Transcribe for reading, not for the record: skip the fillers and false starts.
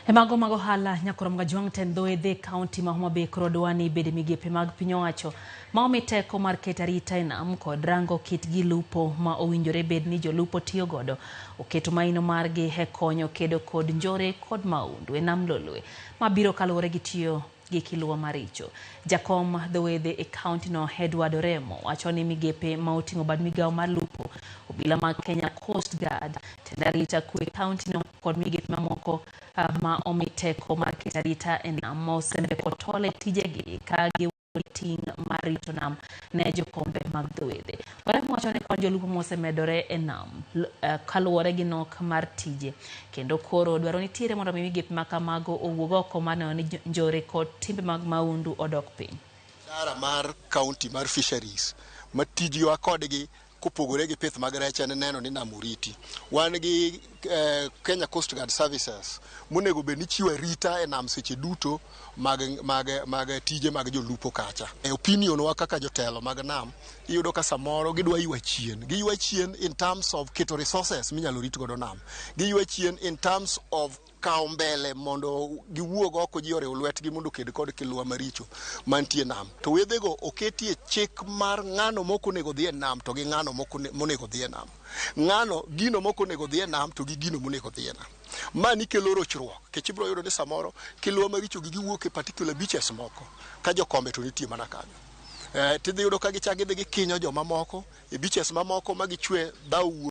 Mago hala nyakoro mga juang tendo edhe county ma Homa Bay koro dwani bede migepe mag piny owacho ma omi teko mar keto arita e nam kod rango kit gi lupo ma owinjore bed ni jolupo tiyo godo oketo maino margi e konyo kedo kod njore kod maundu e nam lolwe ma biro kaluwore gi tiyo gi kiluwa maricho. Jakom dhowedhe e county no Edward Oremo wacho ni migepe ma oting'o bad migawo mar lupo obila mag Kenya Coast Guard tend arita kwe county no kod migepe mamoko ma omi teko mar keto arita e nam ma osembeko tole tijegi ka ting' mar rito nam ne jokombe mag dhowedhe. Oremo wacho ni kwan jolupo mosemedore e nam kaluwore gi nok mar tije kendo koro dwaro nitiere mondo migepe ma kamago owuog oko mar neno ni njore kod timbe mag maundu odok piny. Dara mar county mar fisheries ma tijwa kodgi kopogore gi pith mag rech en neno ni nam oriti. Wan gi Kenya Coast Guard Services monego bed ni chiwo arita e nam seche duto mag tije mag jolupo kacha. Opinion wa kaka jotelo mag nam iyudo ka samoro gidwa ywa chien. Giywa chien in terms of keto resources minyalo rit godo nam. Giywa chien in terms of kao mbele mondo giwuog oko ji ore lwetgi mondo ked kod kiluwa maricho mantie nam. To wedhego oketie chik mar ng'ano moko nego dhi e nam to gi ng'ano monego dhi e nam. Ng'ano gino moko nego dhi e nam to gi gino monego dhi e nam. Mani kelo rochruok. Kech ibiro yudo ni samoro kiluwa maricho gi giwuok e particular beaches moko ka jokombe to nitie mana kanyo. Tidhi yudo ka gichak gidhi gikinyo joma moko e beaches mamoko ma gichwe dhau